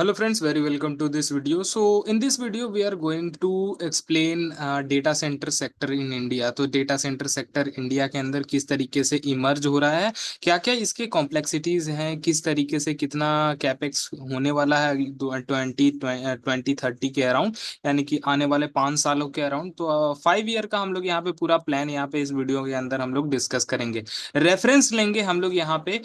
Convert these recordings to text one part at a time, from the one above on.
Hello friends, very welcome to this video. So in this video we are going to explain data center sector in India. तो data center sector India के अंदर किस तरीके से emerge हो रहा है, क्या क्या इसके कॉम्प्लेक्सिटीज हैं, किस तरीके से कितना कैपेक्स होने वाला है 2030 के अराउंड, यानी कि आने वाले 5 सालों के अराउंड। तो 5 ईयर का हम लोग यहाँ पे पूरा प्लान यहाँ पे इस वीडियो के अंदर हम लोग डिस्कस करेंगे। रेफरेंस लेंगे हम लोग यहाँ पे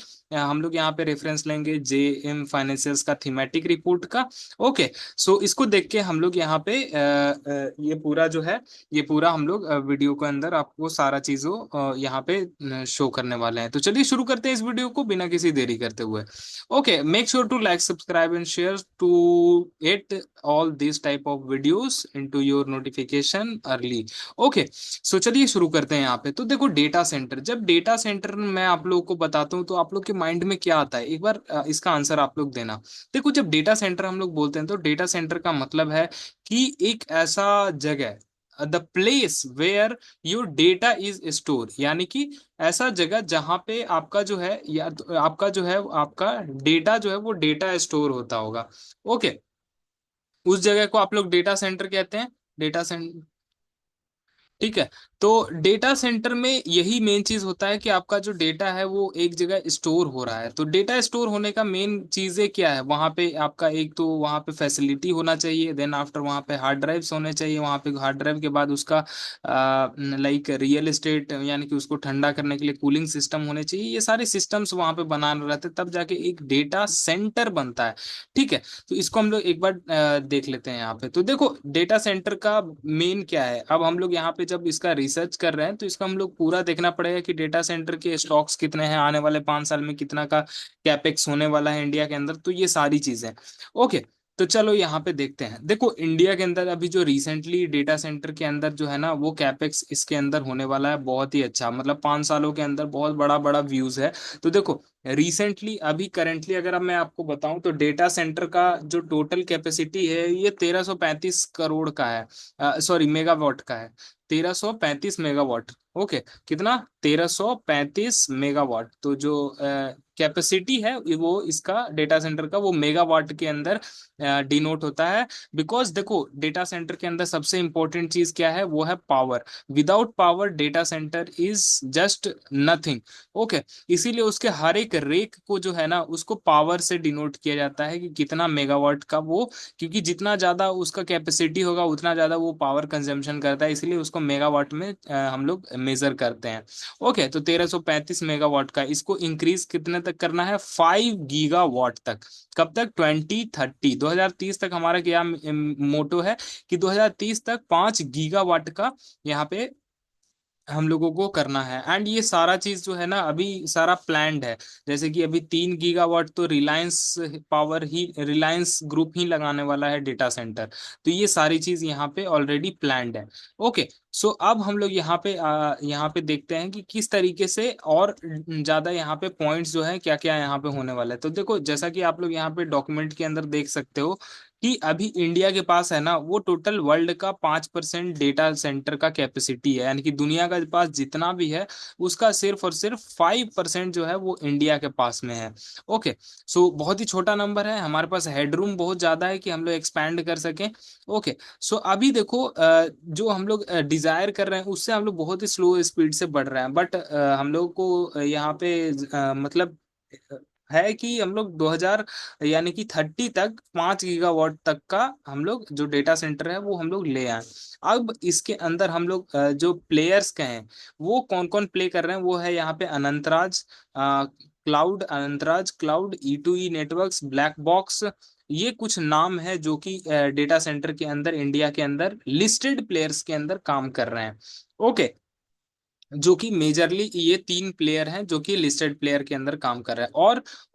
रेफरेंस लेंगे JM फाइनेंशियल्स का थीमेटिक रिपोर्ट का। ओके, सो इसको देख के हम लोग यहाँ पे ये पूरा जो है, ये पूरा हम लोग वीडियो के अंदर आपको सारा चीजों यहाँ पे शो करने वाले हैं। तो चलिए शुरू करते हैं इस वीडियो को बिना किसी देरी करते हुए। Okay, make sure to like subscribe and share to get all this type of videos into your notification early. Okay, so चलिए शुरू करते हैं यहाँ पे। तो देखो, डेटा सेंटर, जब डेटा सेंटर मैं आप लोगों को बताता हूँ तो आप लोग के माइंड में क्या आता है, एक बार इसका आंसर आप लोग देना। देखो, जब डेटा सेंटर हम लोग बोलते हैं तो डेटा सेंटर का मतलब है कि एक ऐसा जगह, the place where your data is store, यानी कि ऐसा जगह जहां पे आपका जो है, या तो आपका डेटा जो है वो डेटा स्टोर होता होगा। ओके, उस जगह को आप लोग डेटा सेंटर कहते हैं। डेटा सेंटर, ठीक है। तो डेटा सेंटर में यही मेन चीज होता है कि आपका जो डेटा है वो एक जगह स्टोर हो रहा है। तो डेटा स्टोर होने का मेन चीजें क्या है, वहां पे आपका एक तो वहां पे फैसिलिटी होना चाहिए, देन आफ्टर वहां पे हार्ड ड्राइव्स होने चाहिए, वहां पे हार्ड ड्राइव के बाद उसका लाइक रियल एस्टेट, यानी कि उसको ठंडा करने के लिए कूलिंग सिस्टम होने चाहिए। ये सारे सिस्टम्स वहां पे बनाने रहते हैं, तब जाके एक डेटा सेंटर बनता है। ठीक है, तो इसको हम लोग एक बार देख लेते हैं यहाँ पे। तो देखो, डेटा सेंटर का मेन क्या है, अब हम लोग यहाँ पे जब इसका रिसर्च कर रहे हैं तो इसका हम लोग पूरा देखना पड़ेगा कि डेटा सेंटर के स्टॉक्स कितने हैं, आने वाले 5 साल में कितना का कैपेक्स होने वाला है इंडिया के अंदर, तो ये सारी चीजें। ओके, तो चलो यहाँ पे देखते हैं। देखो, इंडिया के अंदर अभी जो रिसेंटली डेटा सेंटर के अंदर जो है ना, वो कैपेक्स इसके अंदर होने वाला है बहुत ही अच्छा, मतलब 5 सालों के अंदर बहुत बड़ा बड़ा व्यूज है। तो देखो, रिसेंटली अभी करेंटली अगर अब मैं आपको बताऊं तो डेटा सेंटर का जो टोटल कैपेसिटी है ये 1335 करोड़ का है, सॉरी मेगावाट का है। 1335 मेगावाट। ओके, कितना? 1335 मेगावाट। तो जो कैपेसिटी है वो इसका डेटा सेंटर का, वो मेगावाट के अंदर डिनोट होता है। बिकॉज देखो, डेटा सेंटर के अंदर सबसे इंपॉर्टेंट चीज क्या है, वो है power. Without power data centre is just nothing. Okay, इसीलिए उसके हर एक रेक को जो है ना, उसको पावर से डिनोट किया जाता है कि कितना मेगावाट का वो, क्योंकि जितना ज्यादा उसका कैपेसिटी होगा उतना ज्यादा वो पावर कंजम्पशन करता है, इसलिए उसको मेगावाट में हम लोग मेजर करते हैं। ओके, तो 1335 मेगावाट का, इसको इंक्रीज कितने तक करना है, 5 गीगावाट तक। कब तक? 2030, 2030 तक हमारा क्या मोटो है कि 2030 तक 5 गीगावाट का यहाँ पे हम लोगों को करना है। एंड ये सारा चीज जो है ना, अभी सारा प्लान्ड है। जैसे कि अभी 3 गीगावाट तो रिलायंस ग्रुप ही लगाने वाला है डेटा सेंटर। तो ये सारी चीज यहाँ पे ऑलरेडी प्लान्ड है। ओके, सो अब हम लोग यहाँ पे देखते हैं कि किस तरीके से और ज्यादा यहाँ पे पॉइंट्स जो है क्या क्या यहाँ पे होने वाला है। तो देखो, जैसा कि आप लोग यहाँ पे डॉक्यूमेंट के अंदर देख सकते हो कि अभी इंडिया के पास है ना, वो टोटल वर्ल्ड का 5% डेटा सेंटर का कैपेसिटी है, यानी कि दुनिया का पास जितना भी है उसका सिर्फ और सिर्फ 5% जो है वो इंडिया के पास में है। ओके, सो बहुत ही छोटा नंबर है, हमारे पास हेडरूम बहुत ज्यादा है कि हम लोग एक्सपैंड कर सकें। ओके, सो अभी देखो, जो हम लोग डिजायर कर रहे हैं उससे हम लोग बहुत ही स्लो स्पीड से बढ़ रहे हैं, बट हम लोग को यहाँ पे मतलब है कि हम लोग 2000 यानी कि 30 तक 5 गीगावाट तक का हम लोग जो डेटा सेंटर है वो हम लोग ले आए। अब इसके अंदर हम लोग जो प्लेयर्स के हैं, वो कौन कौन प्ले कर रहे हैं, वो है यहाँ पे Anantraj cloud, E2E networks, black box. ये कुछ नाम है जो कि डेटा सेंटर के अंदर इंडिया के अंदर लिस्टेड प्लेयर्स के अंदर काम कर रहे हैं। ओके, जो कि मेजरली ये 3 प्लेयर हैं जो कि लिस्टेड प्लेयर के अंदर काम कर रहे हैं।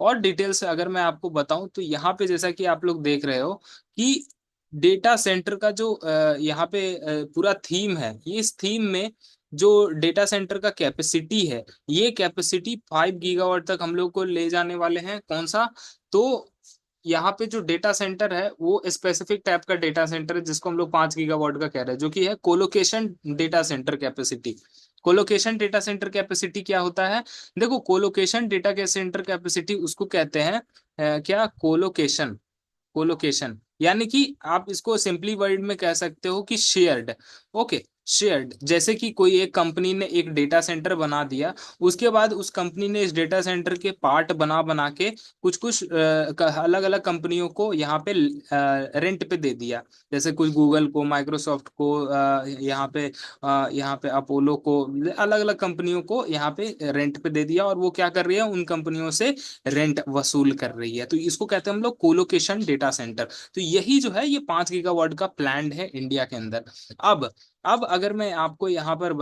और डिटेल से अगर मैं आपको बताऊं तो यहाँ पे जैसा कि आप लोग देख रहे हो कि डेटा सेंटर का जो यहाँ पे पूरा थीम है, ये इस थीम में जो डेटा सेंटर का कैपेसिटी है, ये कैपेसिटी 5 गीगावाट तक हम लोग को ले जाने वाले हैं। कौन सा? तो यहाँ पे जो डेटा सेंटर है वो स्पेसिफिक टाइप का डेटा सेंटर है जिसको हम लोग 5 गीगावाट का कह रहे हैं, जो कि है colocation data centre capacity. Colocation data centre capacity क्या होता है? देखो, कोलोकेशन डेटा के सेंटर कैपेसिटी उसको कहते हैं क्या, कोलोकेशन। कोलोकेशन यानी कि आप इसको सिंपली वर्ड में कह सकते हो कि शेयर्ड। ओके, शेयर्ड, जैसे कि कोई एक कंपनी ने एक डेटा सेंटर बना दिया, उसके बाद उस कंपनी ने इस डेटा सेंटर के पार्ट बना बना के कुछ कुछ अलग अलग कंपनियों को यहाँ पे रेंट पे दे दिया। जैसे कुछ गूगल को, माइक्रोसॉफ्ट को, यहाँ पे अपोलो को, अलग अलग कंपनियों को यहाँ पे रेंट पे दे दिया, और वो क्या कर रही है, उन कंपनियों से रेंट वसूल कर रही है। तो इसको कहते हैं हम लोग कोलोकेशन डेटा सेंटर। तो यही जो है ये 5 गीगावाट का प्लान है इंडिया के अंदर। अब अब अगर मैं आपको यहाँ पर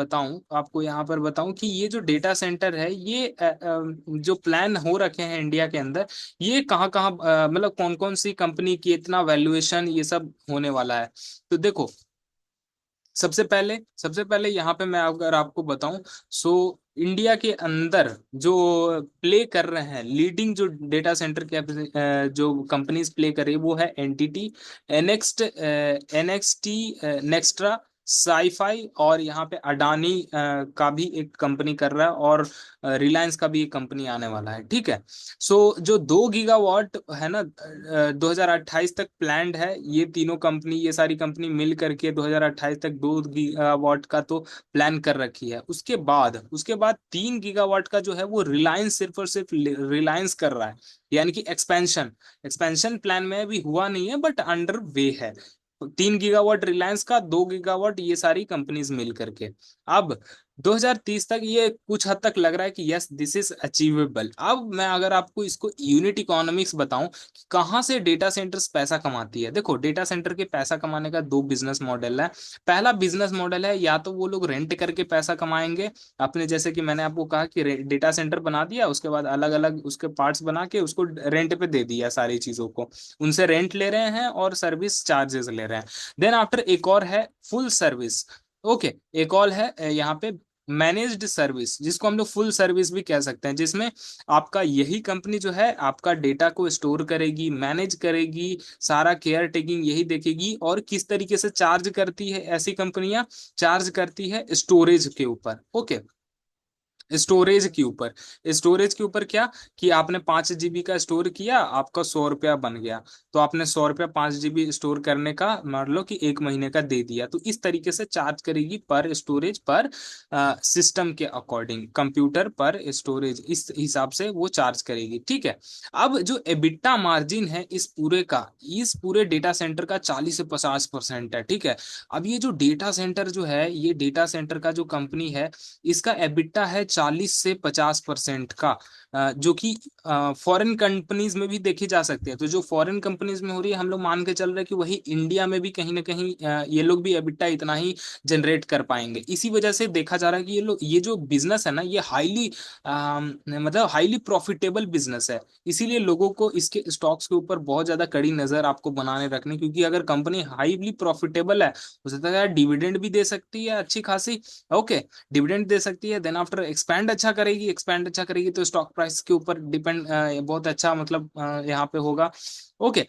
बताऊं कि ये जो डेटा सेंटर है, ये जो प्लान हो रखे हैं इंडिया के अंदर, ये कहाँ कहाँ मतलब कौन कौन सी कंपनी की इतना वैल्यूएशन ये सब होने वाला है। तो देखो, सबसे पहले यहाँ पे मैं अगर आपको बताऊं, सो इंडिया के अंदर जो प्ले कर रहे हैं लीडिंग, जो डेटा सेंटर के जो कंपनीज प्ले कर रही है, वो है एनटीटी, एनएक्सटी, नेक्स्ट्रा, साईफाई, और यहाँ पे अडानी का भी एक कंपनी कर रहा है, और रिलायंस का भी एक कंपनी आने वाला है। ठीक है। सो जो 2 गीगावाट है ना, 2028 तक प्लान्ड है, ये तीनों कंपनी, ये सारी कंपनी मिल करके 2028 तक 2 गीगावाट का तो प्लान कर रखी है। उसके बाद 3 गीगावाट का जो है वो रिलायंस, सिर्फ और सिर्फ रिलायंस कर रहा है। यानी कि एक्सपेंशन एक्सपेंशन प्लान में भी हुआ नहीं है, बट अंडर वे है। 3 गीगावाट रिलायंस का, 2 गीगावाट ये सारी कंपनीज मिल करके। अब 2030 तक ये कुछ हद तक लग रहा है कि यस, दिस इज अचीवेबल। अब मैं अगर आपको इसको यूनिट इकोनॉमिक्स बताऊं कि कहाँ से डेटा सेंटर्स पैसा कमाती है, देखो डेटा सेंटर के पैसा कमाने का दो बिजनेस मॉडल है। पहला बिजनेस मॉडल है, या तो वो लोग रेंट करके पैसा कमाएंगे अपने, जैसे कि मैंने आपको कहा कि डेटा सेंटर बना दिया, उसके बाद अलग अलग उसके पार्ट्स बना के उसको रेंट पे दे दिया सारी चीजों को, उनसे रेंट ले रहे हैं और सर्विस चार्जेस ले रहे हैं। देन आफ्टर एक और है फुल सर्विस। ओके, एक और है यहाँ पे मैनेज्ड सर्विस, जिसको हम लोग फुल सर्विस भी कह सकते हैं, जिसमें आपका यही कंपनी जो है आपका डेटा को स्टोर करेगी, मैनेज करेगी, सारा केयर टेकिंग यही देखेगी। और किस तरीके से चार्ज करती है ऐसी कंपनियां, चार्ज करती है स्टोरेज के ऊपर। ओके, स्टोरेज के ऊपर क्या, कि आपने 5 जीबी का स्टोर किया, आपका 100 रुपया बन गया, तो आपने 100 रुपया 5 जीबी स्टोर करने का मान लो कि 1 महीने का दे दिया। तो इस तरीके से चार्ज करेगी पर स्टोरेज, पर सिस्टम के अकॉर्डिंग, कंप्यूटर पर स्टोरेज, इस हिसाब से वो चार्ज करेगी। ठीक है। अब जो एबिटा मार्जिन है इस पूरे डेटा सेंटर का 40 से 50% है। ठीक है। अब ये जो डेटा सेंटर जो है, ये डेटा सेंटर का जो कंपनी है, इसका एबिटा है 40 से 50% का, जो कि फॉरेन कंपनीज में भी देखी जा सकती है। तो जो फॉरेन कंपनीज में हो रही है, हम लोग मान के चल रहे हैं कि वही इंडिया में भी कहीं ना कहीं ये लोग भी एबिटा इतना ही जनरेट कर पाएंगे। इसी वजह से देखा जा रहा है कि ये जो बिजनेस है ना, ये मतलब हाईली प्रॉफिटेबल बिजनेस है। इसीलिए लोगों को इसके स्टॉक्स के ऊपर बहुत ज्यादा कड़ी नजर आपको बनाने रखनी, क्योंकि अगर कंपनी हाईली प्रॉफिटेबल है, हो सकता है डिविडेंड भी दे सकती है अच्छी खासी। ओके, डिविडेंड दे सकती है, देन आफ्टर एक्सपैंड अच्छा करेगी तो स्टॉक प्राइस के ऊपर डिपेंड, बहुत अच्छा मतलब यहाँ पे होगा। ओके।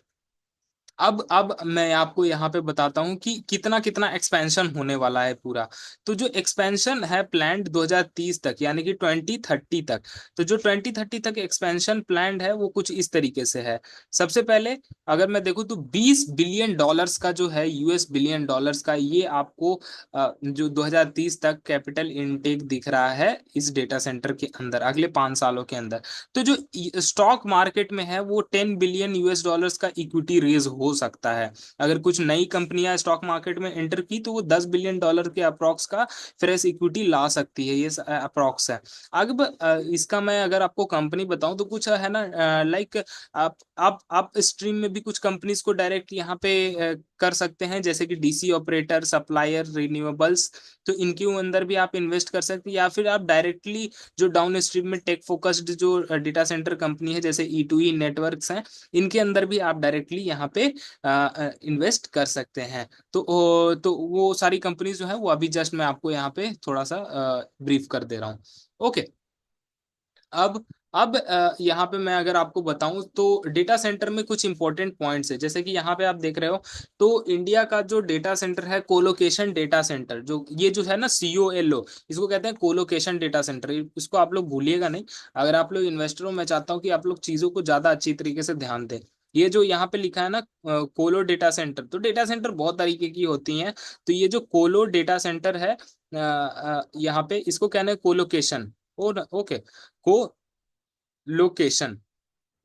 अब मैं आपको यहाँ पे बताता हूँ कि कितना कितना एक्सपेंशन होने वाला है पूरा। तो जो एक्सपेंशन है प्लान्ड 2030 तक, यानी कि 2030 तक, तो जो 2030 तक एक्सपेंशन प्लान्ड है वो कुछ इस तरीके से है। सबसे पहले अगर मैं देखूँ तो $20 बिलियन का जो है, US बिलियन डॉलर्स का, ये आपको जो 2030 तक कैपिटल इनटेक दिख रहा है इस डेटा सेंटर के अंदर अगले 5 सालों के अंदर। तो जो स्टॉक मार्केट में है वो $10 बिलियन का इक्विटी रेज हो सकता है। अगर कुछ नई कंपनियां स्टॉक मार्केट में एंटर की तो वो $10 बिलियन के अप्रॉक्स का फ्रेश इक्विटी ला सकती है, ये अप्रॉक्स है। अब इसका मैं अगर आपको कंपनी बताऊं तो कुछ है ना, लाइक आप स्ट्रीम में भी कुछ कंपनीज को डायरेक्ट यहाँ पे कर सकते हैं, जैसे कि डीसी ऑपरेटर, सप्लायर, रिन्यूएबल्स। तो इनके अंदर भी आप इन्वेस्ट कर सकते हैं, या फिर आप डायरेक्टली जो डाउन स्ट्रीम में टेक फोकस्ड जो डेटा सेंटर कंपनी है, जैसे E2E नेटवर्क्स हैं, इनके अंदर भी आप डायरेक्टली यहाँ पे इन्वेस्ट कर सकते हैं। तो वो सारी कंपनीज जो है वो अभी जस्ट मैं आपको यहाँ पे थोड़ा सा ब्रीफ कर दे रहा हूँ। ओके। अब यहाँ पे मैं अगर आपको बताऊं तो डेटा सेंटर में कुछ इंपॉर्टेंट पॉइंट्स है, जैसे कि यहाँ पे आप देख रहे हो, तो इंडिया का जो डेटा सेंटर है, कोलोकेशन डेटा सेंटर, जो ये जो है ना, COLO, इसको कहते हैं कोलोकेशन डेटा सेंटर। इसको आप लोग भूलिएगा नहीं। अगर आप लोग इन्वेस्टर हो, मैं चाहता हूँ कि आप लोग चीजों को ज्यादा अच्छी तरीके से ध्यान दें। ये जो यहाँ पे लिखा है ना कोलो डेटा सेंटर, तो डेटा सेंटर बहुत तरीके की होती हैं। तो ये जो कोलो डेटा सेंटर है यहाँ पे इसको कहना है कोलोकेशन। और ओके, को लोकेशन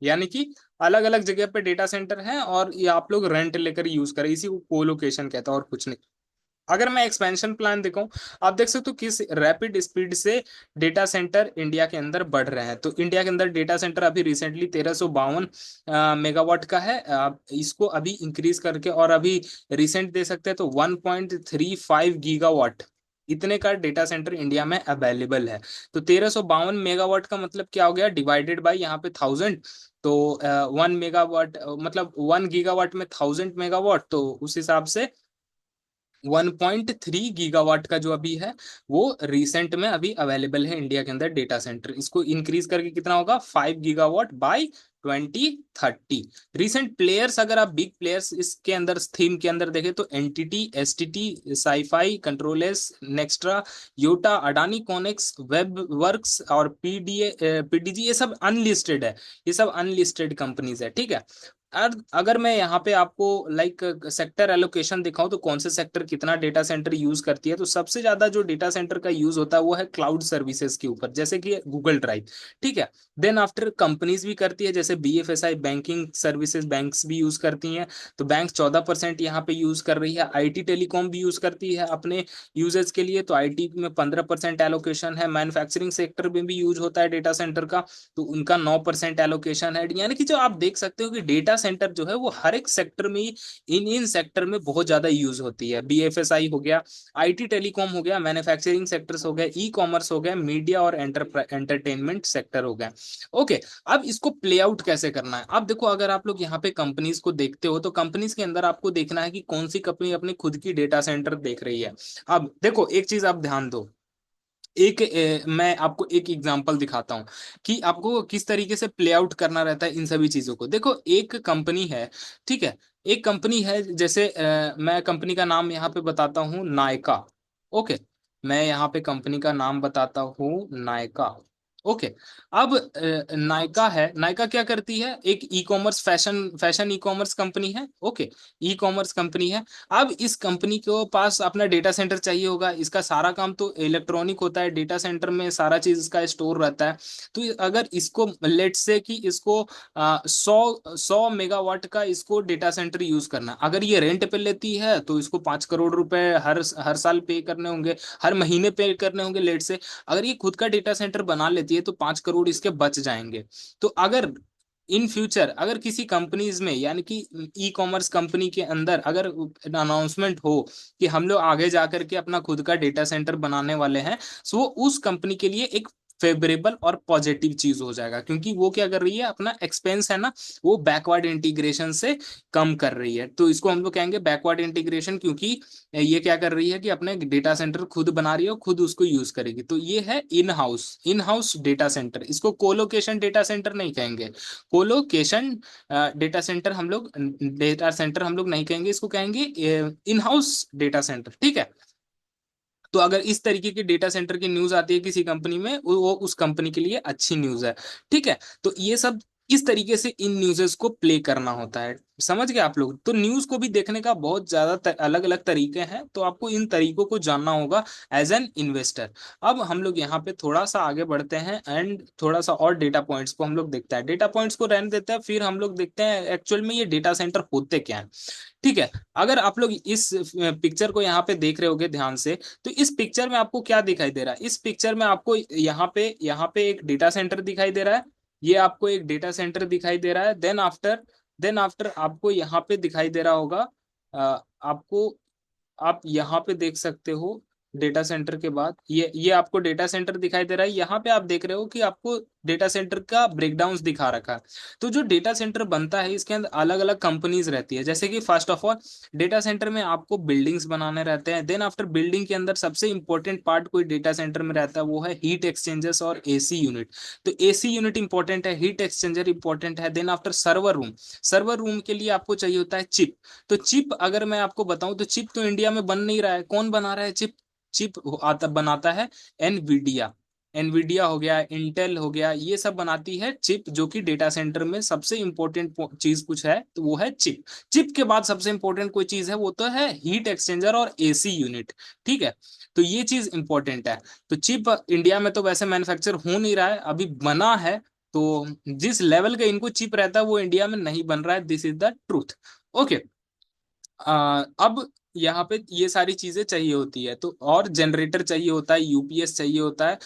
यानी कि अलग अलग जगह पे डेटा सेंटर है और ये आप लोग रेंट लेकर यूज करें, इसी को कोलोकेशन कहता है और कुछ नहीं। अगर मैं एक्सपेंशन प्लान दिखाऊं, आप देख सकते हो किस रैपिड स्पीड से डेटा सेंटर इंडिया के अंदर बढ़ रहे हैं। तो इंडिया के अंदर डेटा सेंटर अभी रिसेंटली 1352 मेगावाट का है। आप इसको अभी इंक्रीज करके और अभी रिसेंट दे सकते हैं तो 1.35 गीगावाट, इतने का डेटा सेंटर इंडिया में अवेलेबल है। तो 1352 मेगावाट का मतलब क्या हो गया, डिवाइडेड बाई यहाँ पे 1000। तो 1 मेगावाट मतलब 1 गीगावाट में 1000 मेगावाट, तो उस हिसाब से 1.3 गीगावाट का जो अभी है वो रिसेंट में अभी अवेलेबल है इंडिया के अंदर डेटा सेंटर। इसको इंक्रीज करके कितना होगा, 5 गीगावाट बाय 2030। रिसेंट प्लेयर्स, अगर आप बिग प्लेयर्स इसके अंदर थीम के अंदर देखें तो एनटीटी, एसटीटी, साईफाई, कंट्रोलेस, नेक्स्ट्रा, योटा, अडानी कॉनेक्स, वेब वर्क्स और पीडीए पीडीजी, ये सब अनलिस्टेड है। ये सब अनलिस्टेड कंपनीज है, ठीक है। अगर मैं यहाँ पे आपको लाइक सेक्टर एलोकेशन दिखाऊं तो कौन से सेक्टर कितना डेटा सेंटर यूज करती है, तो सबसे ज्यादा जो डेटा सेंटर का यूज होता है वो है क्लाउड सर्विसेज के ऊपर, जैसे कि गूगल ड्राइव, ठीक है। देन आफ्टर कंपनीज भी करती है, जैसे बीएफएसआई बैंकिंग सर्विसेज, बैंक्स भी यूज करती हैं। तो बैंक 14% यहाँ पे यूज कर रही है। आईटी टेलीकॉम भी यूज करती है अपने यूजेज के लिए, तो आईटी में 15% एलोकेशन है। मैन्युफैक्चरिंग सेक्टर में भी यूज होता है डेटा सेंटर का, तो उनका 9% एलोकेशन है। यानी कि जो आप देख सकते हो कि डेटा सेंटर जो है वो हर एक सेक्टर में इन इन सेक्टर में बहुत ज्यादा यूज होती है। बीएफएसआई हो गया, आईटी टेलीकॉम हो गया, मैन्युफैक्चरिंग सेक्टर्स हो गया, ई कॉमर्स हो गया, मीडिया और एंटरटेनमेंट सेक्टर हो गया। ओके, अब इसको प्ले आउट कैसे करना है, अब देखो अगर आप लोग यहाँ पे कंपनीज को देखते हो तो कंपनीज के अंदर आपको देखना है कि कौन सी कंपनी अपनी खुद की डेटा सेंटर देख रही है। अब देखो एक चीज आप ध्यान दो, मैं आपको एक एग्जांपल दिखाता हूं कि आपको किस तरीके से प्ले आउट करना रहता है इन सभी चीजों को। देखो एक कंपनी है, ठीक है, एक कंपनी है, जैसे मैं कंपनी का नाम यहाँ पे बताता हूँ, नायका। ओके, मैं यहाँ पे कंपनी का नाम बताता हूँ, नायका। ओके, अब नायका है, नायका क्या करती है, एक e commerce fashion e commerce company है। ओके, ई कॉमर्स कंपनी है। अब इस कंपनी को पास अपना डेटा सेंटर चाहिए होगा, इसका सारा काम तो इलेक्ट्रॉनिक होता है, डेटा सेंटर में सारा चीज इसका स्टोर रहता है। तो अगर इसको लेट से कि इसको 100 मेगावाट का इसको डेटा सेंटर यूज करना, अगर ये रेंट पे लेती है तो इसको 5 करोड़ रुपए हर हर साल पे करने होंगे, हर महीने पे करने होंगे लेट से। अगर ये खुद का डेटा सेंटर बना लेती है तो 5 करोड़ इसके बच जाएंगे। तो अगर इन फ्यूचर अगर किसी कंपनीज में यानी कि ई कॉमर्स कंपनी के अंदर अगर अनाउंसमेंट हो कि हम लोग आगे जाकर के अपना खुद का डेटा सेंटर बनाने वाले हैं, सो वो उस कंपनी के लिए एक फेवरेबल और पॉजिटिव चीज हो जाएगा, क्योंकि वो क्या कर रही है, अपना एक्सपेंस है ना वो बैकवर्ड इंटीग्रेशन से कम कर रही है। तो इसको हम लोग कहेंगे बैकवर्ड इंटीग्रेशन, क्योंकि ये क्या कर रही है कि अपने डेटा सेंटर खुद बना रही है और खुद उसको यूज करेगी। तो ये है इन हाउस डेटा सेंटर, इसको कोलोकेशन डेटा सेंटर नहीं कहेंगे। कोलोकेशन डेटा सेंटर हम लोग नहीं कहेंगे, इसको कहेंगे इन हाउस डेटा सेंटर, ठीक है। तो अगर इस तरीके की डेटा सेंटर की न्यूज आती है किसी कंपनी में, वो उस कंपनी के लिए अच्छी न्यूज है, ठीक है। तो ये सब इस तरीके से इन न्यूज़ेस को प्ले करना होता है, समझ गए आप लोग। तो न्यूज को भी देखने का बहुत ज्यादा अलग अलग तरीके हैं, तो आपको इन तरीकों को जानना होगा एज एन इन्वेस्टर। अब हम लोग यहाँ पे थोड़ा सा आगे बढ़ते हैं एंड थोड़ा सा और डेटा पॉइंट्स को हम लोग देखते हैं, डेटा पॉइंट्स को रहने देते हैं, फिर हम लोग देखते हैं एक्चुअल में ये डेटा सेंटर होते क्या है, ठीक है। अगर आप लोग इस पिक्चर को यहाँ पे देख रहे होगे ध्यान से, तो इस पिक्चर में आपको क्या दिखाई दे रहा है, इस पिक्चर में आपको यहाँ पे एक डेटा सेंटर दिखाई दे रहा है। ये आपको एक डेटा सेंटर दिखाई दे रहा है। देन आफ्टर आपको यहाँ पे दिखाई दे रहा होगा, आपको, आप यहाँ पे देख सकते हो डेटा सेंटर के बाद ये आपको डेटा सेंटर दिखाई दे रहा है। यहाँ पे आप देख रहे हो कि आपको डेटा सेंटर का ब्रेकडाउन दिखा रखा है। तो जो डेटा सेंटर बनता है इसके अंदर अलग अलग कंपनीज रहती है, जैसे कि first of all data centre में आपको बिल्डिंग्स बनाने रहते हैं। देन आफ्टर बिल्डिंग के अंदर सबसे इंपॉर्टेंट पार्ट कोई डेटा सेंटर में रहता है वो है हीट एक्सचेंजर्स और एसी यूनिट। तो एसी यूनिट इंपॉर्टेंट है, हीट एक्सचेंजर इंपॉर्टेंट है। देन आफ्टर सर्वर रूम के लिए आपको चाहिए होता है चिप। तो चिप अगर मैं आपको बताऊं तो चिप तो इंडिया में बन नहीं रहा है, कौन बना रहा है चिप, चिप आता बनाता है एनवीडिया। एनवीडिया हो गया, इंटेल हो गया, ये सब बनाती है चिप, जो कि डेटा सेंटर में सबसे इंपॉर्टेंट चीज कुछ है तो वो है चिप। चिप के बाद सबसे इंपॉर्टेंट कोई चीज है वो तो है हीट एक्सचेंजर और एसी यूनिट। ठीक है, तो ये चीज इंपॉर्टेंट है। तो चिप इंडिया में तो वैसे मैन्युफैक्चर हो नहीं रहा है, अभी बना है। तो जिस लेवल का इनको चिप रहता है वो इंडिया में नहीं बन रहा है, this is the truth. Okay. अब यहाँ पे ये सारी चीजें चाहिए होती है, तो और जनरेटर चाहिए होता है, यूपीएस चाहिए होता है,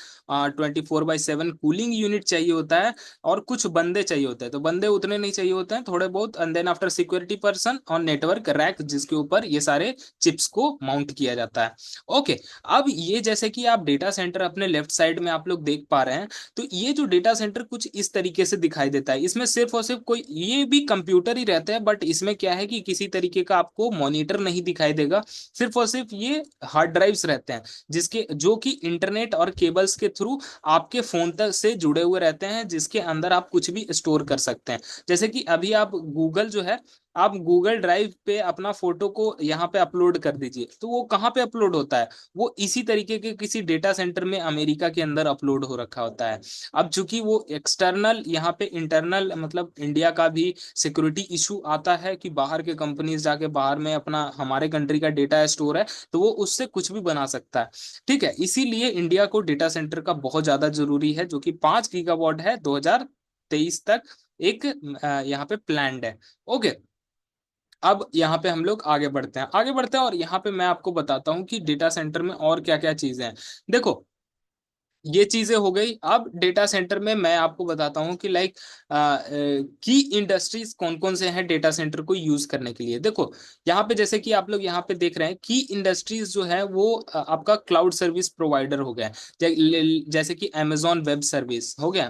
24/7 कूलिंग यूनिट चाहिए होता है, और कुछ बंदे चाहिए होते हैं। तो बंदे उतने नहीं चाहिए होते हैं, थोड़े बहुत। And then after security person और नेटवर्क रैक, जिसके ऊपर ये सारे चिप्स को माउंट किया जाता है। ओके। अब ये जैसे कि आप डेटा सेंटर अपने लेफ्ट साइड में आप लोग देख पा रहे हैं, तो ये जो डेटा सेंटर कुछ इस तरीके से दिखाई देता है। इसमें सिर्फ और सिर्फ कोई, ये भी कंप्यूटर ही रहता है, बट इसमें क्या है कि किसी तरीके का आपको मॉनिटर नहीं दिखाई देगा। सिर्फ और सिर्फ ये हार्ड ड्राइव्स रहते हैं, जिसके जो कि इंटरनेट और केबल्स के थ्रू आपके फोन तक से जुड़े हुए रहते हैं, जिसके अंदर आप कुछ भी स्टोर कर सकते हैं। जैसे कि अभी आप गूगल जो है, आप गूगल ड्राइव पे अपना फोटो को यहाँ पे अपलोड कर दीजिए, तो वो कहाँ पे अपलोड होता है? वो इसी तरीके के किसी डेटा सेंटर में अमेरिका के अंदर अपलोड हो रखा होता है। अब चूंकि वो एक्सटर्नल, यहाँ पे इंटरनल मतलब इंडिया का भी सिक्योरिटी इशू आता है कि बाहर के कंपनीज जाके बाहर में अपना हमारे कंट्री का डेटा स्टोर है, तो वो उससे कुछ भी बना सकता है। ठीक है, इसीलिए इंडिया को डेटा सेंटर का बहुत ज्यादा जरूरी है, जो कि 5 गीगावाट है 2023 तक, एक यहाँ पे प्लान्ड है। ओके। अब यहाँ पे हम लोग आगे बढ़ते हैं, आगे बढ़ते हैं, और यहाँ पे मैं आपको बताता हूँ कि डेटा सेंटर में और क्या क्या चीजें हैं। देखो, ये चीजें हो गई। अब डेटा सेंटर में मैं आपको बताता हूँ कि लाइक की इंडस्ट्रीज कौन कौन से हैं डेटा सेंटर को यूज करने के लिए। देखो, यहाँ पे जैसे कि आप लोग यहाँ पे देख रहे हैं, की इंडस्ट्रीज जो है वो आपका क्लाउड सर्विस प्रोवाइडर हो गया। जैसे कि अमेजॉन वेब सर्विस हो गया,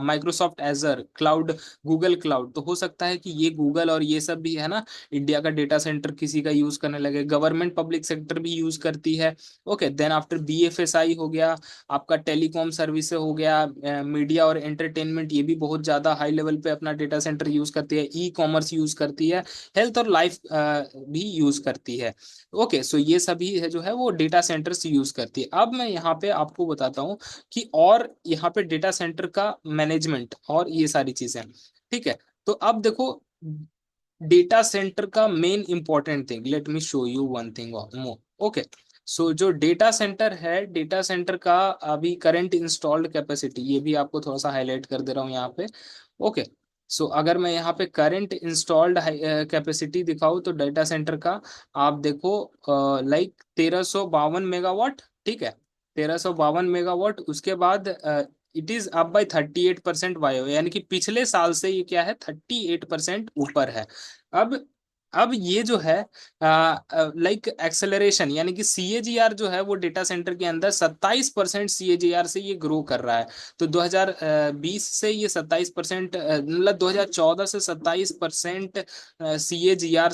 Microsoft Azure cloud, Google cloud. तो हो सकता है कि ये गूगल और ये सब भी है ना, इंडिया का डेटा सेंटर किसी का यूज करने लगे। गवर्नमेंट पब्लिक सेक्टर भी यूज करती है। ओके, देन आफ्टर बीएफएसआई हो गया, आपका टेलीकॉम सर्विस हो गया, मीडिया और एंटरटेनमेंट, ये भी बहुत ज्यादा हाई लेवल पे अपना डेटा सेंटर यूज करती है। ई कॉमर्स यूज करती है, हेल्थ और लाइफ भी यूज करती है। ओके, सो ये सभी है जो है वो डेटा सेंटर से यूज करती है। अब मैं यहाँ पे आपको बताता हूँ कि और यहाँ पे डेटा सेंटर का मैनेजमेंट और ये सारी चीजें। ठीक है, तो अब देखो, डेटा सेंटर का main important thing, let me show you one thing more. Okay, so जो डेटा सेंटर है, डेटा सेंटर का अभी करंट इंस्टॉल्ड कैपेसिटी, ये भी आपको थोड़ा सा हाईलाइट कर दे रहा हूँ यहाँ पे। ओके, सो अगर मैं यहाँ पे करंट इंस्टॉल्ड कैपेसिटी दिखाऊँ तो डेटा सेंटर का, आप देखो लाइक 1352 मेगावाट। ठीक है, 1352 मेगावाट। उसके बाद इट इज अप बाई 38% वायो, यानी कि पिछले साल से ये क्या है, 38% ऊपर है। अब अब ये जो है लाइक एक्सेलरेशन, यानी कि सीएजीआर जो है वो डेटा सेंटर के अंदर 27% सीएजीआर से ये ग्रो कर रहा है। तो 2020 से ये 27%, मतलब 2014 से 27% सीएजीआर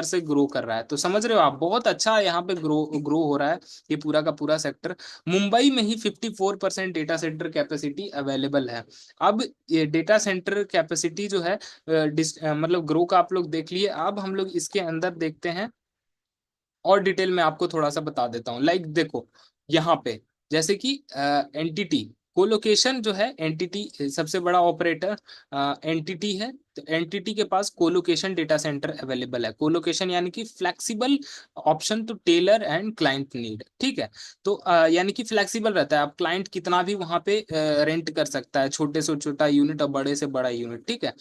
से ग्रो कर रहा है। तो समझ रहे हो आप, बहुत अच्छा यहाँ पे ग्रो ग्रो हो रहा है ये पूरा का पूरा सेक्टर। मुंबई में ही 54% डेटा सेंटर कैपेसिटी अवेलेबल है। अब ये डेटा सेंटर कैपेसिटी जो है मतलब ग्रो का आप लोग देख लिए। अब हम लोग इसके अंदर देखते हैं, और डिटेल में आपको थोड़ा सा बता देता हूँ। लाइक देखो, यहाँ पे जैसे कि एंटिटी कोलोकेशन जो है, एंटिटी सबसे बड़ा ऑपरेटर एंटिटी है। तो एंटिटी के पास कोलोकेशन डेटा सेंटर अवेलेबल है। कोलोकेशन यानी कि flexible option to tailor and client need. ठीक है, तो यानी कि फ्लेक्सिबल रहता है, आप क्लाइंट कितना भी वहां पे रेंट कर सकता है, छोटे से छोटा यूनिट और बड़े से बड़ा यूनिट। ठीक है,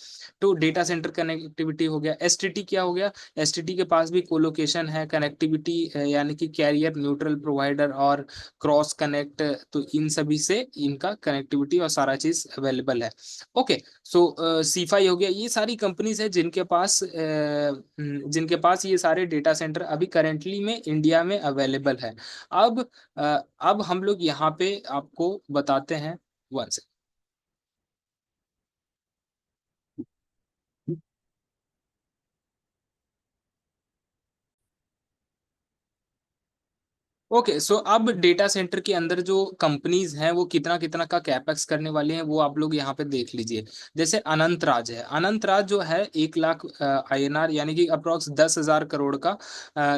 तो डेटा सेंटर कनेक्टिविटी हो गया। एसटीटी क्या हो गया, एसटीटी के पास भी कोलोकेशन है, कनेक्टिविटी यानी कि कैरियर न्यूट्रल प्रोवाइडर और क्रॉस कनेक्ट। तो इन सभी से इनका कनेक्टिविटी और सारा चीज अवेलेबल है। ओके, सो सीफाई हो गया। ये सारी कंपनीज है जिनके पास ये सारे डेटा सेंटर अभी करेंटली में इंडिया में अवेलेबल है। अब अब हम लोग यहाँ पे आपको बताते हैं वन से। ओके, सो अब डेटा सेंटर के अंदर जो कंपनीज हैं वो कितना कितना का कैपेक्स करने वाले हैं वो आप लोग यहाँ पे देख लीजिए। जैसे अनंत राज है, अनंत राज जो है 1 लाख INR यानी कि अप्रोक्स 10,000 करोड़ का,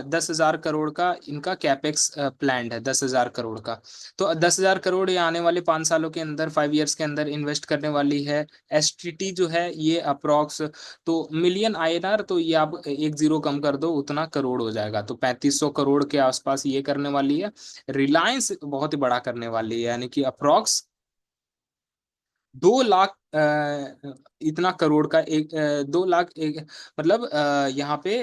10,000 करोड़ का इनका कैपेक्स प्लान है, 10,000 करोड़ का। तो 10,000 करोड़ ये आने वाले 5 सालों के अंदर, 5 ईयर्स के अंदर इन्वेस्ट करने वाली है। STT जो है ये अप्रोक्स, तो मिलियन INR, तो ये आप एक जीरो कम कर दो उतना करोड़ हो जाएगा, तो 3500 करोड़ के आसपास ये करने वाली है। रिलायंस बहुत ही बड़ा करने वाली है, यानी कि अप्रोक्स 2 लाख इतना करोड़ का, 2 लाख एक, मतलब यहाँ पे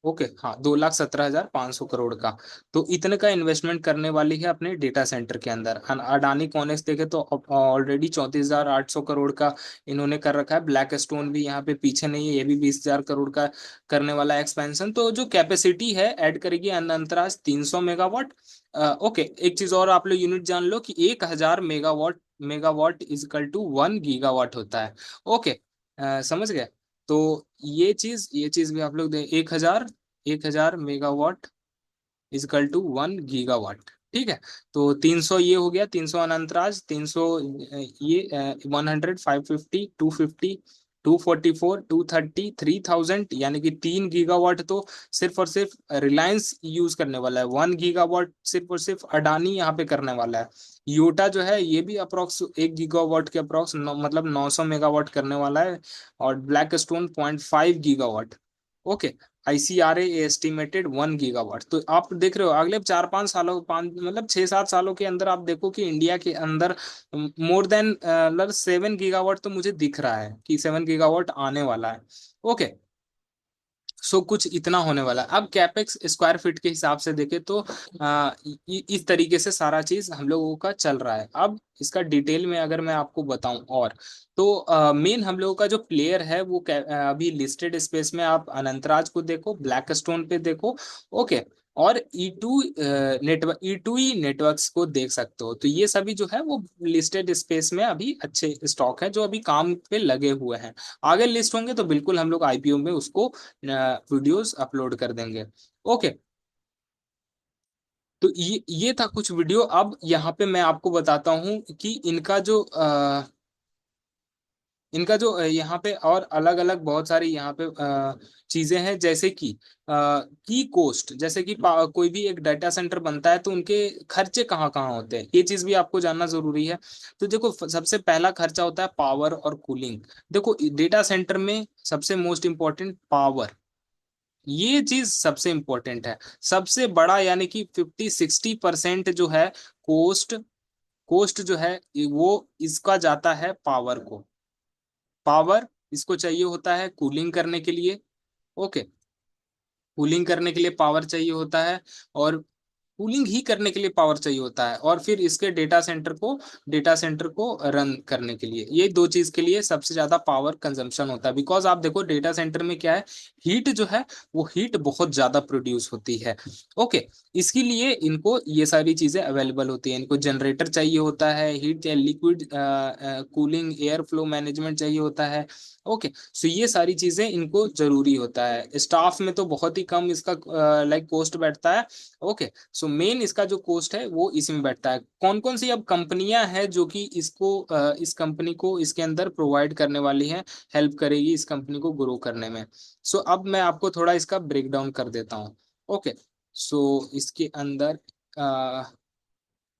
ओके हाँ, 2,17,500 करोड़ का, तो इतने का इन्वेस्टमेंट करने वाली है अपने डेटा सेंटर के अंदर। अडानी कॉनेक्स देखे तो ऑलरेडी 34,800 करोड़ का इन्होंने कर रखा है। ब्लैक स्टोन भी यहाँ पे पीछे नहीं है, ये भी 20,000 करोड़ का करने वाला है एक्सपेंशन। तो जो कैपेसिटी है ऐड करेगी अंतराज 300 मेगावाट। ओके, एक चीज और आप लोग यूनिट जान लो कि 1,000 megawatt, megawatt is equal to 1 gigawatt होता है। ओके, समझ गए। तो ये चीज भी आप लोग दे, 1,000 मेगावाट इजकल टू 1 गीगावाट। ठीक है, तो 300 ये हो गया, 300 अनंतराज, 300 ये 100, 550, 250, 244, 230, 3,000, यानी कि 3 गीगावाट तो सिर्फ और सिर्फ रिलायंस यूज करने वाला है। 1 गीगावाट सिर्फ और सिर्फ अडानी यहाँ पे करने वाला है। योटा जो है ये भी अप्रोक्स 1 गीगावाट के अप्रोक्स, मतलब 900 मेगावाट करने वाला है। और black stone 0.5 gigawatt. Okay, ICRA estimated 1 gigawatt. तो आप देख रहे हो अगले 4-5 सालों, 6-7 सालों के अंदर आप देखो कि इंडिया के अंदर मोर देन मतलब 7 गीगावाट तो मुझे दिख रहा है कि 7 गीगावाट आने वाला है। ओके, सो कुछ इतना होने वाला है। अब कैपेक्स स्क्वायर फीट के हिसाब से देखे तो इस तरीके से सारा चीज हम लोगों का चल रहा है। अब इसका डिटेल में अगर मैं आपको बताऊं और, तो मेन हम लोगों का जो प्लेयर है वो अभी लिस्टेड स्पेस में आप अनंतराज को देखो, ब्लैक स्टोन पे देखो। ओके, और ई टू ई नेटवर्क्स को देख सकते हो। तो ये सभी जो है वो लिस्टेड स्पेस में अभी अच्छे स्टॉक है जो अभी काम पे लगे हुए हैं। आगे लिस्ट होंगे तो बिल्कुल हम लोग IPO में उसको वीडियोस अपलोड कर देंगे। ओके, तो ये था कुछ वीडियो। अब यहाँ पे मैं आपको बताता हूँ कि यहाँ पे और अलग अलग बहुत सारी यहाँ पे चीजें हैं, जैसे कि की कोस्ट, जैसे कि कोई भी एक डाटा सेंटर बनता है तो उनके खर्चे कहाँ कहाँ होते हैं, ये चीज भी आपको जानना जरूरी है। तो देखो, सबसे पहला खर्चा होता है पावर और कूलिंग। देखो, डेटा सेंटर में सबसे मोस्ट इम्पोर्टेंट पावर, ये चीज सबसे इंपॉर्टेंट है। सबसे बड़ा यानी कि 50-60% जो है कोस्ट, कोस्ट जो है वो इसका जाता है पावर को। पावर इसको चाहिए होता है कूलिंग करने के लिए। ओके, कूलिंग करने के लिए पावर चाहिए होता है, और कूलिंग ही करने के लिए पावर चाहिए होता है, और फिर इसके डेटा सेंटर को रन करने के लिए, ये दो चीज के लिए सबसे ज्यादा पावर कंजम्पशन होता है। बिकॉज आप देखो डेटा सेंटर में क्या है, हीट जो है वो हीट बहुत ज्यादा प्रोड्यूस होती है। ओके, इसके लिए इनको ये सारी चीजें अवेलेबल होती है। इनको जनरेटर चाहिए होता है, हीट या liquid cooling, air flow management चाहिए होता है। ओके, सो ये सारी चीजें इनको जरूरी होता है। स्टाफ में तो बहुत ही कम इसका लाइक कॉस्ट बैठता है। ओके, सो मेन इसका जो कॉस्ट है वो इसमें बैठता है। कौन कौन सी अब कंपनियां हैं जो कि इस कंपनी को इसके अंदर प्रोवाइड करने वाली हैं, हेल्प करेगी इस कंपनी को ग्रो करने में। सो अब मैं आपको थोड़ा इसका ब्रेक डाउन कर देता हूँ। ओके, सो इसके अंदर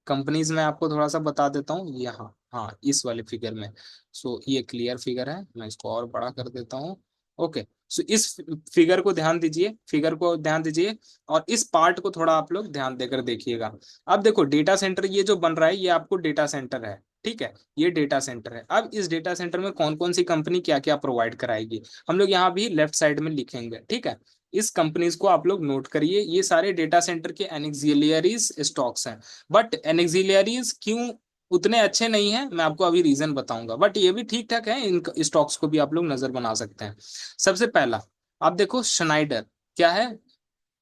कंपनीज में आपको थोड़ा सा बता देता हूँ यहाँ, हाँ इस वाले फिगर में। सो ये क्लियर फिगर है, मैं इसको और बड़ा कर देता हूँ। ओके, सो इस फिगर को ध्यान दीजिए, फिगर को ध्यान दीजिए, और इस पार्ट को थोड़ा आप लोग ध्यान देकर देखिएगा। अब देखो डेटा सेंटर ये जो बन रहा है ये आपको डेटा सेंटर है, ठीक है, ये डेटा सेंटर है। अब इस डेटा सेंटर में कौन कौन सी कंपनी क्या क्या प्रोवाइड कराएगी, हम लोग यहाँ भी लेफ्ट साइड में लिखेंगे, ठीक है। इस कंपनीज को आप लोग नोट करिए, ये सारे डेटा सेंटर के एनेक्सिलरीज स्टॉक्स हैं। बट एनेक्सिलरीज क्यों उतने अच्छे नहीं हैं, मैं आपको अभी रीजन बताऊंगा, बट ये भी ठीक ठाक है, इन स्टॉक्स को भी आप लोग नजर बना सकते हैं। सबसे पहला आप देखो स्नाइडर, क्या है,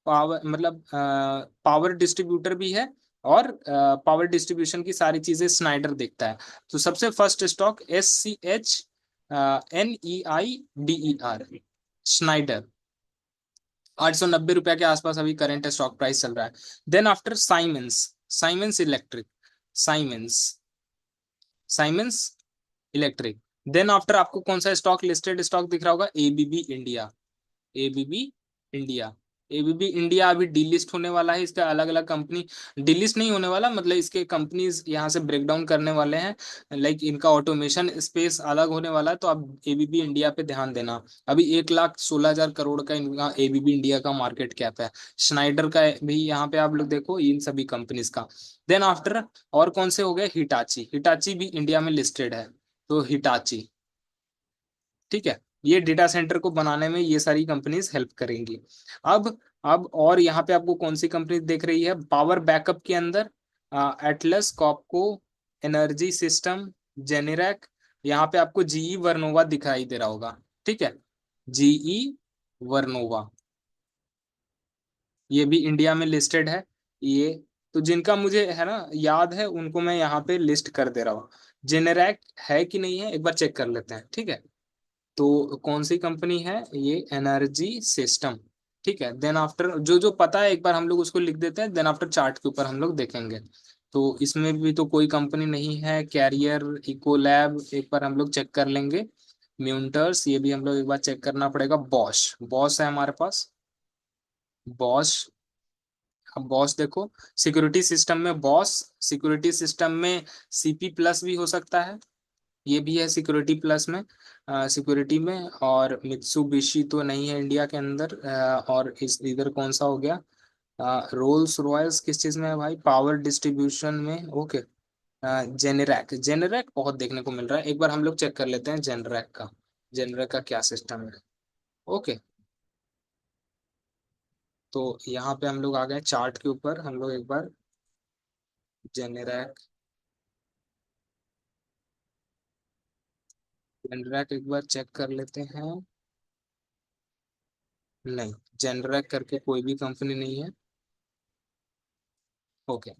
पावर, मतलब पावर डिस्ट्रीब्यूटर भी है, और पावर डिस्ट्रीब्यूशन की सारी चीजें स्नाइडर देखता है। तो सबसे फर्स्ट स्टॉक SCHNEIDER, स्नाइडर। ₹890 के आसपास अभी करंट स्टॉक प्राइस चल रहा है। Then after Siemens, Siemens Electric, Siemens, Siemens Electric. Then after आपको कौन सा स्टॉक, लिस्टेड स्टॉक दिख रहा होगा, ABB India, ABB India. ABB India अभी डीलिस्ट होने वाला है, इसका अलग अलग कंपनी, डीलिस्ट नहीं होने वाला मतलब इसके कंपनीज यहाँ से ब्रेक डाउन करने वाले हैं, लाइक इनका ऑटोमेशन स्पेस अलग होने वाला है, तो आप एबीबी इंडिया पे ध्यान देना। अभी 1,16,000 करोड़ का इनका एबीबी इंडिया का मार्केट कैप है। स्नाइडर का भी यहाँ पे आप लोग देखो, इन सभी कंपनीज का। देन आफ्टर और कौन से हो गए, हिटाची, हिटाची भी इंडिया में लिस्टेड है, तो हिटाची, ठीक है। ये डेटा सेंटर को बनाने में ये सारी कंपनीज हेल्प करेंगी। अब और यहाँ पे आपको कौन सी कंपनी दिख रही है, पावर बैकअप के अंदर एटलस कॉपको, एनर्जी सिस्टम, जेनेरैक। यहाँ पे आपको जीई वर्नोवा दिखाई दे रहा होगा, ठीक है, जीई वर्नोवा, ये भी इंडिया में लिस्टेड है। ये तो जिनका मुझे है ना याद है उनको मैं यहाँ पे लिस्ट कर दे रहा हूँ। जेनेरैक है कि नहीं है एक बार चेक कर लेते हैं, ठीक है। तो कौन सी कंपनी है ये, एनर्जी सिस्टम, ठीक है। देन आफ्टर जो जो पता है एक बार हम लोग उसको लिख देते हैं, देन आफ्टर चार्ट के ऊपर हम लोग देखेंगे। तो इसमें भी तो कोई कंपनी नहीं है, कैरियर, इकोलैब एक बार हम लोग चेक कर लेंगे। म्यूंटर्स, ये भी हम लोग एक बार चेक करना पड़ेगा। बॉश, बॉस है हमारे पास, बॉश। अब बॉस देखो, सिक्योरिटी सिस्टम में बॉस, सिक्योरिटी सिस्टम में सीपी प्लस भी हो सकता है, ये भी है सिक्योरिटी प्लस में, सिक्योरिटी में। और मित्सुबिशी तो नहीं है इंडिया के अंदर, और इस इधर कौन सा हो गया, रोल्स रॉयल्स किस चीज में है भाई, पावर डिस्ट्रीब्यूशन में, ओके। जेनेरैक, जेनेरैक बहुत देखने को मिल रहा है, एक बार हम लोग चेक कर लेते हैं जेनरैक का, जेनरैक का क्या सिस्टम है, ओके। तो यहाँ पे हम लोग आ गए चार्ट के ऊपर, हम लोग एक बार जेनेरैक, जेनरैक एक बार चेक कर लेते हैं। नहीं, जेनरैक करके कोई भी कंपनी नहीं है, ओके।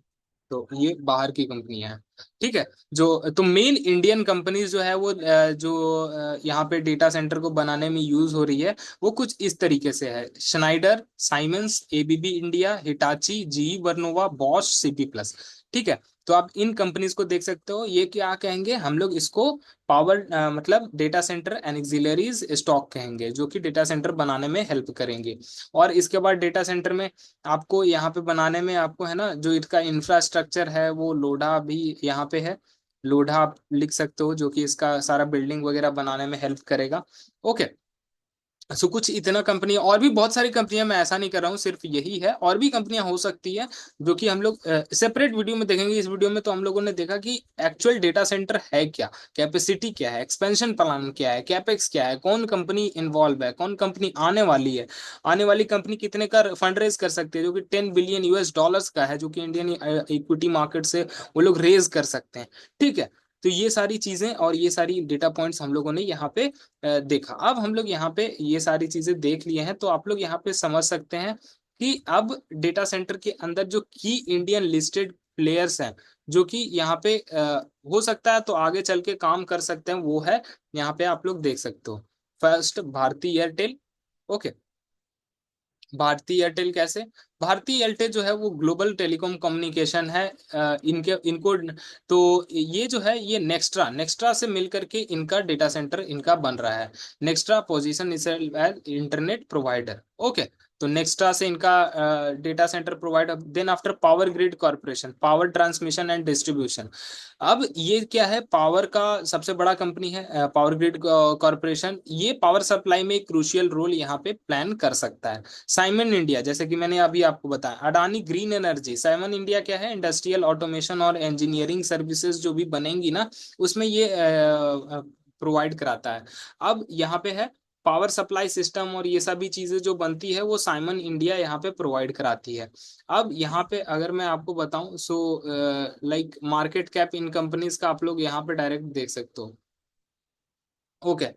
तो ये बाहर की कंपनियां हैं, ठीक है। जो तो मेन इंडियन कंपनीज जो है वो जो यहाँ पे डेटा सेंटर को बनाने में यूज हो रही है, वो कुछ इस तरीके से है, Schneider, Siemens, ABB India, Hitachi, GE Vernova, Bosch, CP Plus, ठीक है। तो आप इन कंपनीज को देख सकते हो, ये क्या कहेंगे हम लोग इसको, पावर मतलब डेटा सेंटर एनएक्सिलरीज स्टॉक कहेंगे, जो कि डेटा सेंटर बनाने में हेल्प करेंगे। और इसके बाद डेटा सेंटर में आपको यहाँ पे बनाने में आपको है ना जो इसका इंफ्रास्ट्रक्चर है वो लोढ़ा भी यहाँ पे है, लोढ़ा आप लिख सकते हो, जो कि इसका सारा बिल्डिंग वगैरह बनाने में हेल्प करेगा, ओके। सो कुछ इतना कंपनी, और भी बहुत सारी कंपनियां, मैं ऐसा नहीं कर रहा हूँ सिर्फ यही है, और भी कंपनियां हो सकती है जो कि हम लोग सेपरेट वीडियो में देखेंगे। इस वीडियो में तो हम लोगों ने देखा कि एक्चुअल डेटा सेंटर है क्या, कैपेसिटी क्या है, एक्सपेंशन प्लान क्या है, कैपेक्स क्या है, कौन कंपनी इन्वॉल्व है, कौन कंपनी आने वाली है, आने वाली कंपनी कितने का फंड रेज कर सकती है, जो कि $10 बिलियन का है, जो कि इंडियन इक्विटी मार्केट से वो लोग रेज कर सकते हैं, ठीक है। तो ये सारी चीजें और ये सारी डेटा पॉइंट्स हम लोगों ने यहाँ पे देखा। अब हम लोग यहाँ पे ये सारी चीजें देख लिए हैं, तो आप लोग यहाँ पे समझ सकते हैं कि अब डेटा सेंटर के अंदर जो की इंडियन लिस्टेड प्लेयर्स हैं, जो कि यहाँ पे हो सकता है तो आगे चल के काम कर सकते हैं, वो है यहाँ पे आप लोग देख सकते हो। First Bharti Airtel, okay. भारती एयरटेल कैसे, भारती एयरटेल जो है वो ग्लोबल टेलीकॉम कम्युनिकेशन है, इनके इनको, तो ये जो है ये नेक्स्ट्रा, नेक्स्ट्रा से मिलकर के इनका डेटा सेंटर इनका बन रहा है। Nxtra position is as internet provider, okay. तो नेक्स्ट्रा से इनका data centre provider. Then after Power Grid Corporation, power transmission and distribution. अब ये क्या है, पावर का सबसे बड़ा कंपनी है पावर ग्रिड कॉर्पोरेशन, ये पावर सप्लाई में एक क्रूशियल रोल यहाँ पे प्लान कर सकता है। साइमन इंडिया, जैसे कि मैंने अभी आपको बताया, Adani green energy, Simon India क्या है, इंडस्ट्रियल ऑटोमेशन और इंजीनियरिंग सर्विसेज जो भी बनेंगी ना, उसमें ये प्रोवाइड कराता है। अब यहाँ पे है पावर सप्लाई सिस्टम और ये सभी चीजें जो बनती है वो साइमन इंडिया यहाँ पे प्रोवाइड कराती है। अब यहाँ पे अगर मैं आपको बताऊं, सो लाइक मार्केट कैप इन कंपनीज का आप लोग यहाँ पे डायरेक्ट देख सकते हो, ओके।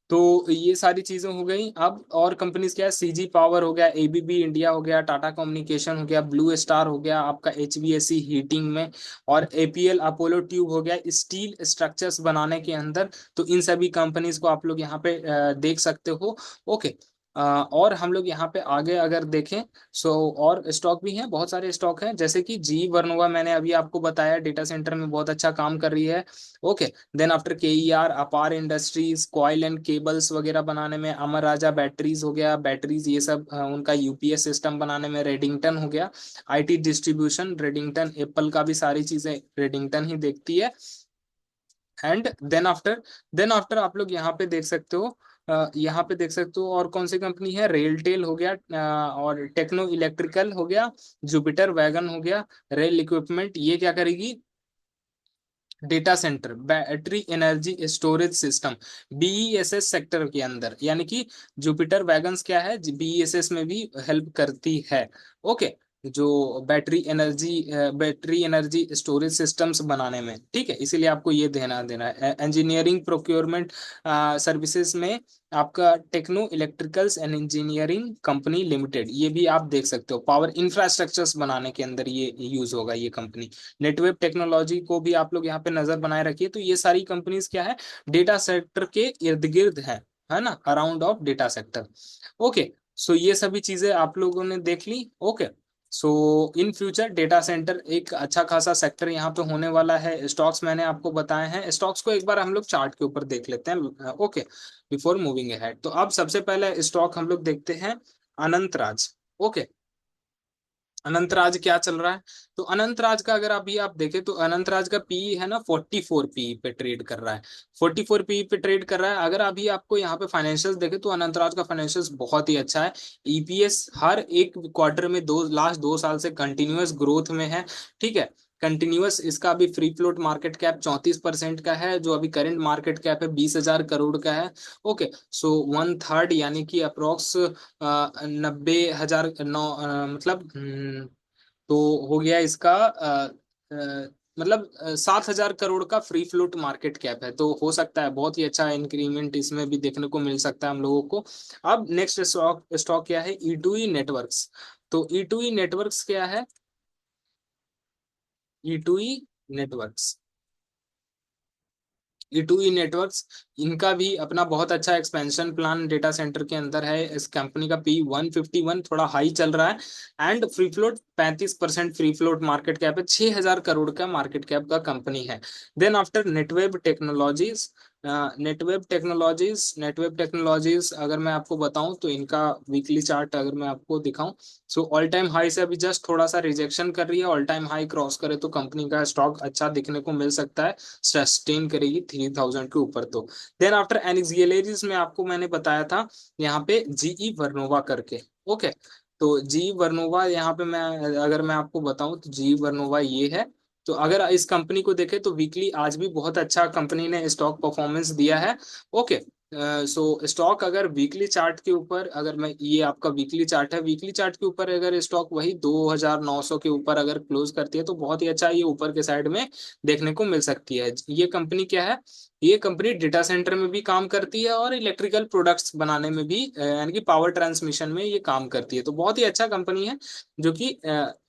तो ये सारी चीजें हो गई। अब और कंपनीज क्या है, सीजी पावर हो गया, एबीबी इंडिया हो गया, टाटा कम्युनिकेशन हो गया, ब्लू स्टार हो गया आपका, एचवीएसी हीटिंग में, और एपीएल अपोलो ट्यूब हो गया स्टील स्ट्रक्चर्स बनाने के अंदर। तो इन सभी कंपनीज को आप लोग यहाँ पे देख सकते हो, ओके। और हम लोग यहाँ पे आगे अगर देखें, सो और स्टॉक भी हैं, बहुत सारे स्टॉक हैं, जैसे कि जी वर्नोवा मैंने अभी आपको बताया डेटा सेंटर में बहुत अच्छा काम कर रही है। ओके। देन आफ्टर के ई आर, अपार इंडस्ट्रीज, कॉइल एंड केबल्स वगैरह बनाने में, अमर राजा बैटरीज हो गया, बैटरीज ये सब उनका यूपीएस सिस्टम बनाने में, रेडिंगटन हो गया, आईटी डिस्ट्रीब्यूशन रेडिंगटन, एप्पल का भी सारी चीजें रेडिंगटन ही देखती है। एंड देन आफ्टर आप लोग यहाँ पे देख सकते हो, यहाँ पे देख सकते हो और कौन सी कंपनी है, रेलटेल हो गया, और टेक्नो इलेक्ट्रिकल हो गया, जुपिटर वैगन हो गया, रेल इक्विपमेंट, ये क्या करेगी, data centre battery energy storage system, BESS sector के अंदर, यानी कि जुपिटर वैगन्स क्या है, बीईएसएस में भी हेल्प करती है। ओके। जो बैटरी एनर्जी स्टोरेज सिस्टम्स बनाने में, ठीक है, इसीलिए आपको ये ध्यान देना है। इंजीनियरिंग प्रोक्योरमेंट सर्विसेज में आपका टेक्नो इलेक्ट्रिकल्स एंड इंजीनियरिंग कंपनी लिमिटेड, ये भी आप देख सकते हो, पावर इंफ्रास्ट्रक्चर्स बनाने के अंदर ये यूज होगा ये कंपनी। नेटवेब टेक्नोलॉजी को भी आप लोग यहाँ पे नजर बनाए रखिए। तो ये सारी कंपनीज क्या है, डेटा सेक्टर के इर्द गिर्द है ना, around of data sector. Okay. So ये सभी चीजें आप लोगों ने देख ली। Okay. So in future data center एक अच्छा खासा सेक्टर यहाँ पे होने वाला है। स्टॉक्स मैंने आपको बताए हैं, स्टॉक्स को एक बार हम लोग चार्ट के ऊपर देख लेते हैं। ओके। बिफोर मूविंग अहेड, तो अब सबसे पहले स्टॉक हम लोग देखते हैं अनंतराज। ओके। अनंतराज क्या चल रहा है, तो अनंतराज का अगर अभी आप देखें तो अनंतराज का पी है ना 44 पी पे ट्रेड कर रहा है, 44 पी पे ट्रेड कर रहा है। अगर अभी आपको यहाँ पे फाइनेंशियल्स देखे तो अनंतराज का फाइनेंशियल्स बहुत ही अच्छा है। ईपीएस हर एक क्वार्टर में लास्ट 2 साल से कंटिन्यूअस ग्रोथ में है। ठीक है, कंटिन्यूअस। इसका अभी फ्री फ्लोट मार्केट कैप 34% का है, जो अभी करंट मार्केट कैप है 20,000 करोड़ का है। ओके। सो 1/3 यानी कि अप्रोक्स 90,000 मतलब तो हो गया इसका मतलब 7,000 करोड़ का फ्री फ्लोट मार्केट कैप है। तो हो सकता है बहुत ही अच्छा इंक्रीमेंट इसमें भी देखने को मिल सकता है हम लोगों को। अब नेक्स्ट स्टॉक स्टॉक क्या है, ई टू ई नेटवर्क्स। तो ई टू ई नेटवर्क्स क्या है, E two E networks, E two E networks, इनका भी अपना बहुत अच्छा एक्सपेंशन प्लान डेटा सेंटर के अंदर है। इस कंपनी का पी 151 थोड़ा हाई चल रहा है, and free float 35% free float market cap है, 6,000 करोड़ का मार्केट कैप का कंपनी है। देन आफ्टर नेटवेब टेक्नोलॉजीज, नेटवेब टेक्नोलॉजीज अगर मैं आपको बताऊं तो इनका वीकली चार्ट अगर मैं आपको दिखाऊं, सो ऑल टाइम हाई से अभी जस्ट थोड़ा सा रिजेक्शन कर रही है। ऑल टाइम हाई क्रॉस करे तो कंपनी का स्टॉक अच्छा दिखने को मिल सकता है, सस्टेन करेगी 3,000 के ऊपर तो। देन आफ्टर एनएक्सएलरीज में आपको मैंने बताया था यहाँ पे जीई वर्नोवा करके। ओके। तो जी वर्नोवा यहाँ पे मैं अगर मैं आपको बताऊं तो जी वर्नोवा ये है। तो अगर इस कंपनी को देखें तो वीकली आज भी बहुत अच्छा कंपनी ने स्टॉक परफॉर्मेंस दिया है। ओके। सो स्टॉक अगर वीकली चार्ट के ऊपर, अगर मैं ये आपका वीकली चार्ट है, वीकली चार्ट के ऊपर अगर स्टॉक वही 2,900 के ऊपर अगर क्लोज करती है तो बहुत ही अच्छा ये ऊपर के साइड में देखने को मिल सकती है। ये कंपनी क्या है, ये कंपनी डेटा सेंटर में भी काम करती है और इलेक्ट्रिकल प्रोडक्ट्स बनाने में भी यानी कि पावर ट्रांसमिशन में ये काम करती है। तो बहुत ही अच्छा कंपनी है, जो कि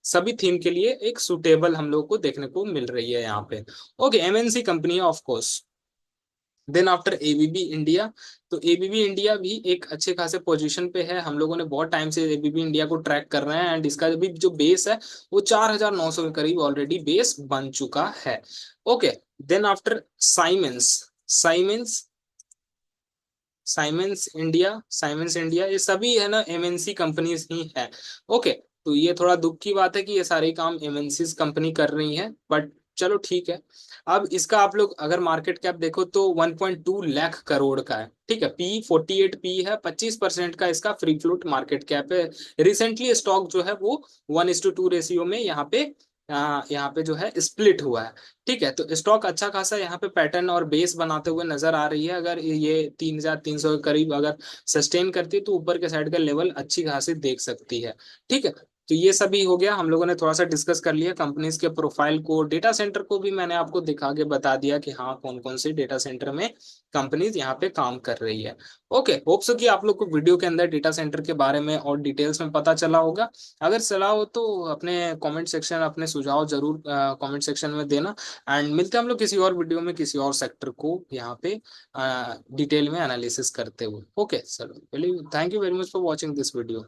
सभी थीम के लिए एक सुटेबल हम लोग को देखने को मिल रही है यहाँ पे। ओके, एमएनसी कंपनी है of course. Then after ABB India, तो एबीबी इंडिया भी एक अच्छे खासे पोजीशन पे है। हम लोगों ने बहुत टाइम से एबीबी इंडिया को ट्रैक कर रहे हैं, एंड इसका भी जो बेस है वो 4,900 के करीब ऑलरेडी बेस बन चुका है। Okay. Then after Siemens, साइमेंस साइमेंस India ये सभी है ना एमएनसी कंपनीज ही है। ओके। तो ये थोड़ा दुख की बात है कि ये सारे काम एमएनसी कंपनी कर रही हैं, बट चलो ठीक है। अब इसका आप लोग अगर मार्केट कैप देखो तो 1.2 लाख करोड़ का है। ठीक है, पी 48 पी है, 25% का इसका फ्री फ्लोट मार्केट कैप है। रिसेंटली स्टॉक जो है वो 1:2 रेशियो में यहाँ पे जो है स्प्लिट हुआ है। ठीक है, तो स्टॉक अच्छा खासा यहाँ पे पैटर्न और बेस बनाते हुए नजर आ रही है। अगर ये 3,300 के करीब अगर सस्टेन करती है तो ऊपर के साइड का लेवल अच्छी खासी देख सकती है। ठीक है। तो ये सभी हो गया, हम लोगों ने थोड़ा सा डिस्कस कर लिया कंपनीज के प्रोफाइल को, डेटा सेंटर को भी मैंने आपको दिखा के बता दिया कि हाँ कौन कौन से डेटा सेंटर में कंपनीज यहाँ पे काम कर रही है। ओके, होप सो कि आप लोग को वीडियो के अंदर डेटा सेंटर के बारे में और डिटेल्स में पता चला होगा। अगर चला हो तो अपने कमेंट सेक्शन, अपने सुझाव जरूर कमेंट सेक्शन में देना। एंड मिलते हैं हम लोग किसी और वीडियो में किसी और सेक्टर को यहाँ पे डिटेल में एनालिसिस करते हुए। ओके, चलो, thank you very much for watching this video.